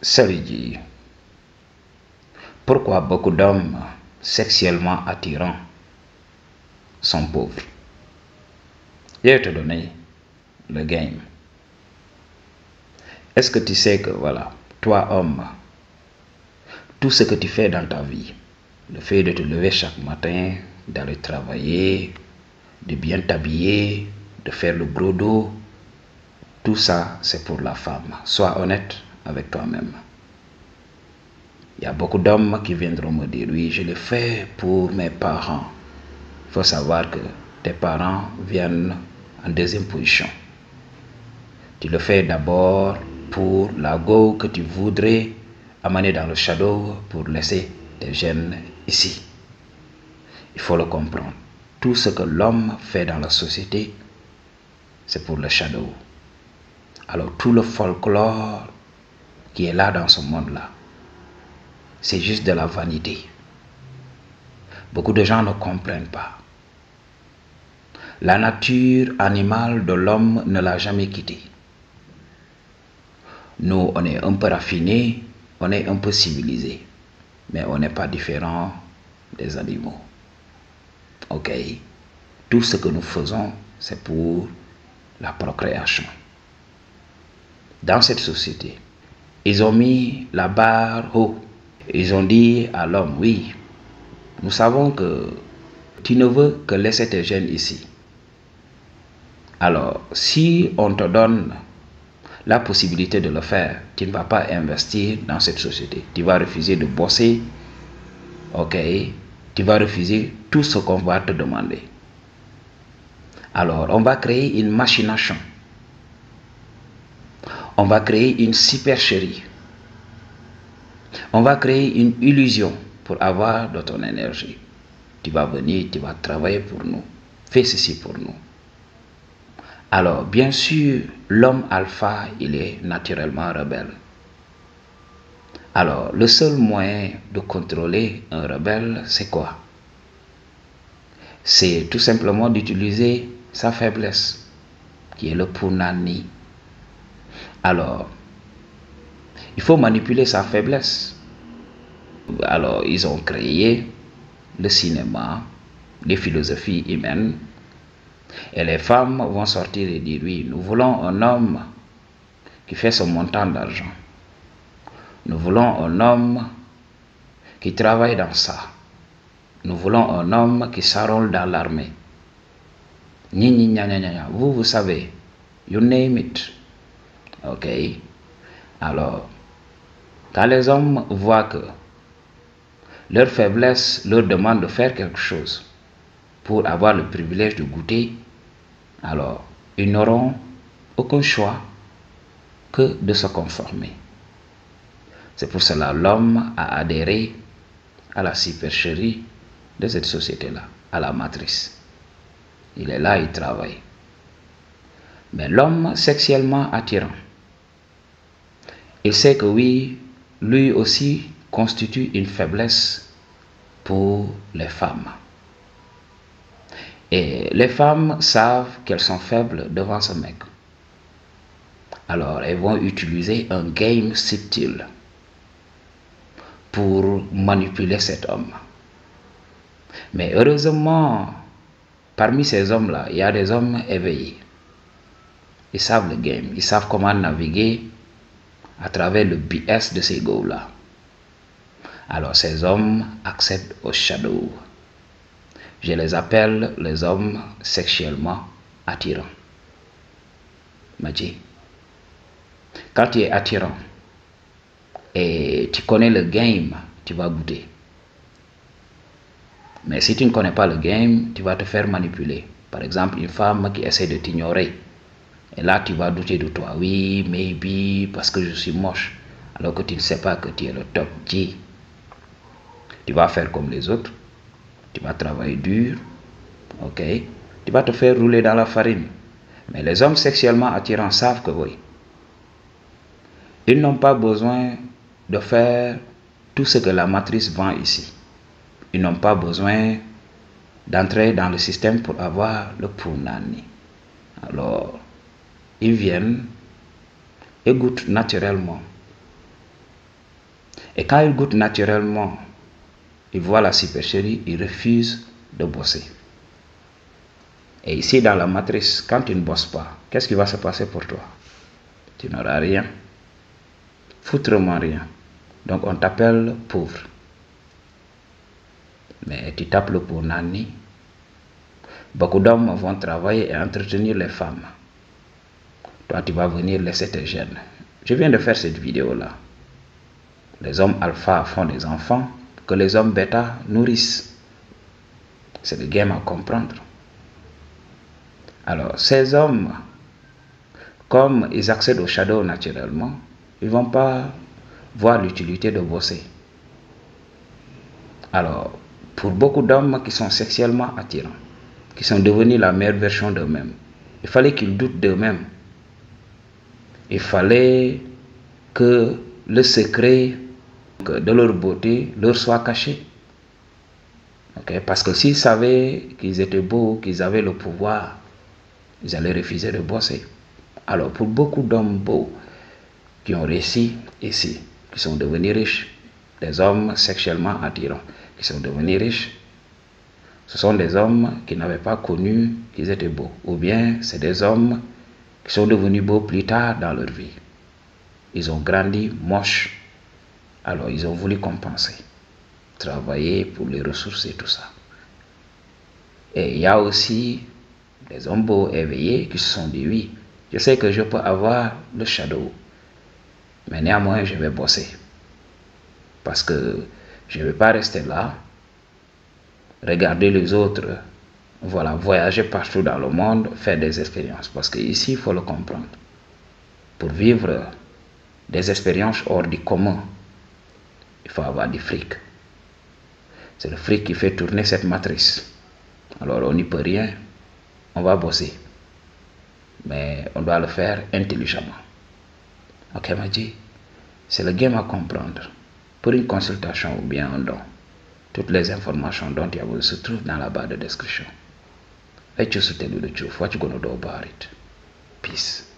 Salut. Pourquoi beaucoup d'hommes sexuellement attirants sont pauvres? Je vais te donner le game. Est-ce que tu sais que, voilà, toi homme, tout ce que tu fais dans ta vie, le fait de te lever chaque matin, d'aller travailler, de bien t'habiller, de faire le gros dos, tout ça c'est pour la femme. Sois honnête avec toi-même. Il y a beaucoup d'hommes qui viendront me dire, oui, je le fais pour mes parents. Il faut savoir que tes parents viennent en deuxième position. Tu le fais d'abord pour la go que tu voudrais amener dans le shadow pour laisser tes gènes ici. Il faut le comprendre. Tout ce que l'homme fait dans la société, c'est pour le shadow. Alors tout le folklore qui est là dans ce monde-là, c'est juste de la vanité. Beaucoup de gens ne comprennent pas. La nature animale de l'homme ne l'a jamais quitté. Nous, on est un peu raffinés, on est un peu civilisés, mais on n'est pas différent des animaux. Ok? Tout ce que nous faisons, c'est pour la procréation. Dans cette société, ils ont mis la barre haut. Ils ont dit à l'homme, oui, nous savons que tu ne veux que laisser tes gènes ici. Alors, si on te donne la possibilité de le faire, tu ne vas pas investir dans cette société. Tu vas refuser de bosser, ok? Tu vas refuser tout ce qu'on va te demander. Alors, on va créer une machination. On va créer une supercherie. On va créer une illusion pour avoir de ton énergie. Tu vas venir, tu vas travailler pour nous. Fais ceci pour nous. Alors, bien sûr, l'homme alpha, il est naturellement rebelle. Alors, le seul moyen de contrôler un rebelle, c'est quoi? C'est tout simplement d'utiliser sa faiblesse, qui est le punani. Alors, il faut manipuler sa faiblesse. Alors, ils ont créé le cinéma, les philosophies humaines. Et les femmes vont sortir et dire, oui, nous voulons un homme qui fait son montant d'argent. Nous voulons un homme qui travaille dans ça. Nous voulons un homme qui s'enrôle dans l'armée. Vous savez, you name it. Ok? Alors, quand les hommes voient que leur faiblesse leur demande de faire quelque chose pour avoir le privilège de goûter, alors ils n'auront aucun choix que de se conformer. C'est pour cela que l'homme a adhéré à la supercherie de cette société-là, à la matrice. Il est là, il travaille. Mais l'homme sexuellement attirant, il sait que oui, lui aussi constitue une faiblesse pour les femmes. Et les femmes savent qu'elles sont faibles devant ce mec. Alors, elles vont utiliser un game subtil pour manipuler cet homme. Mais heureusement, parmi ces hommes-là, il y a des hommes éveillés. Ils savent le game, ils savent comment naviguer à travers le BS de ces gars-là. Alors, ces hommes accèdent au shadow. Je les appelle les hommes sexuellement attirants. Maji, quand tu es attirant et tu connais le game, tu vas goûter. Mais si tu ne connais pas le game, tu vas te faire manipuler. Par exemple, une femme qui essaie de t'ignorer. Et là, tu vas douter de toi. Oui, maybe, parce que je suis moche. Alors que tu ne sais pas que tu es le top G. Tu vas faire comme les autres. Tu vas travailler dur. Ok? Tu vas te faire rouler dans la farine. Mais les hommes sexuellement attirants savent que oui. Ils n'ont pas besoin de faire tout ce que la matrice vend ici. Ils n'ont pas besoin d'entrer dans le système pour avoir le punani. Alors, ils viennent et goûtent naturellement. Et quand il goûte naturellement, il voit la supercherie, il refuse de bosser. Et ici, dans la matrice, quand tu ne bosses pas, qu'est-ce qui va se passer pour toi? Tu n'auras rien. Foutrement rien. Donc, on t'appelle pauvre. Mais tu tapes le pour Nani. Beaucoup d'hommes vont travailler et entretenir les femmes. Toi, tu vas venir laisser tes gènes. Je viens de faire cette vidéo-là. Les hommes alpha font des enfants que les hommes bêta nourrissent. C'est le game à comprendre. Alors, ces hommes, comme ils accèdent au shadow naturellement, ils ne vont pas voir l'utilité de bosser. Alors, pour beaucoup d'hommes qui sont sexuellement attirants, qui sont devenus la meilleure version d'eux-mêmes, il fallait qu'ils doutent d'eux-mêmes. Il fallait que le secret de leur beauté leur soit caché. Okay? Parce que s'ils savaient qu'ils étaient beaux, qu'ils avaient le pouvoir, ils allaient refuser de bosser. Alors, pour beaucoup d'hommes beaux qui ont réussi ici, qui sont devenus riches, des hommes sexuellement attirants, qui sont devenus riches, ce sont des hommes qui n'avaient pas connu qu'ils étaient beaux. Ou bien c'est des hommes qui sont devenus beaux plus tard dans leur vie. Ils ont grandi moches. Alors ils ont voulu compenser. Travailler pour les ressources et tout ça. Et il y a aussi des hommes beaux éveillés qui se sont dit oui, je sais que je peux avoir le shadow. Mais néanmoins je vais bosser. Parce que je ne vais pas rester là. Regarder les autres, voilà, voyager partout dans le monde, faire des expériences. Parce qu'ici, il faut le comprendre. Pour vivre des expériences hors du commun, il faut avoir du fric. C'est le fric qui fait tourner cette matrice. Alors, on n'y peut rien, on va bosser. Mais on doit le faire intelligemment. Ok, Madji, c'est le game à comprendre. Pour une consultation ou bien un don, toutes les informations dont il y a besoin se trouvent dans la barre de description. What you gonna do about it? Peace.